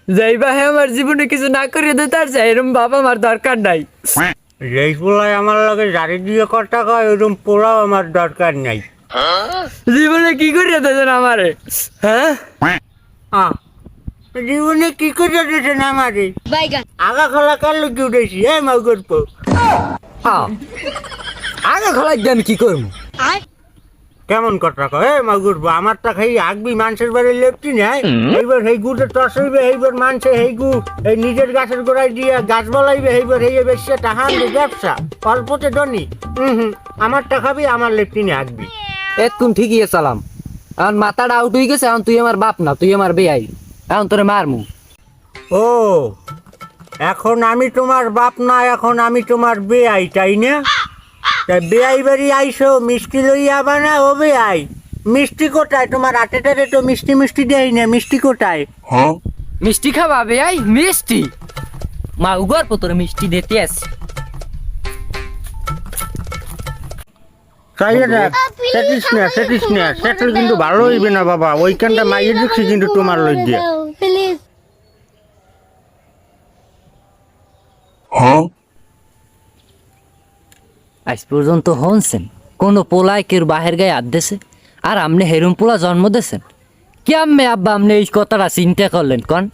যাইবা হে আমার জীবনে কিছু না করিয়ে দে তার চাই এরম বাবা আমার দরকার নাই। যেই পোলাই আমার লগে জারি দিয়ে কথা কয় ওরকম পোলাও আমার দরকার নাই। জীবনে কি করিয়ে দেন আমারে? হ্যাঁ জীবনে কি করে দিয়েছেন আমারে? আগা খোলা কার লোক উঠেছি মাউ করব। আগে খোলাই দিয়ে আমি কি করবো? কেমন কথা কয় মাউ করব? আমারটা খাই আগবি মানুষের বাড়ি লেপটি নাই, এইবার সেই গুড়ে টস হইবে, এইবার মানুষে সেই গু এই নিজের গাছের গোড়ায় দিয়ে গাছ বলাইবে, এইবার এই বেশি টাকা আনবে ব্যবসা অল্পতে ধনী। আমারটা খাবি, আমার লেপটি নিয়ে আগবি। এতক্ষণ ঠিকই চালাম, এখন মাথাটা আউট হয়ে গেছে। এখন তুই আমার বাপ না, তুই আমার বেয়াই। এখন তোরে মারমু। ও এখন আমি তোমার বাপ না, এখন আমি তোমার বেআই, তাই না? তা বেআই বাড়ি আইসো, মিষ্টি লই আবা না ও বেআই? মিষ্টি কোটায়? তোমার আটেটারে তো মিষ্টি মিষ্টি দেয় না, মিষ্টি কোটায়? মিষ্টি খাবা বেয়াই? মিষ্টি মা উগর তোরে মিষ্টি দিতে আসি। সেটিস না সেটল কিন্তু ভালো হইবে না বাবা, ওইখানটা মাইয়ে দেখছি কিন্তু তোমার লই দিয়ে। আজ পর্যন্ত হনছেন কোন পোলায় কেউ বাহের গায়ে হাত দেছে, আর আপনি হেরুম পোলা জন্ম দিয়েছেন? কি আম্মে আব্বা আপনি এই কথাটা চিন্তা করলেন কন?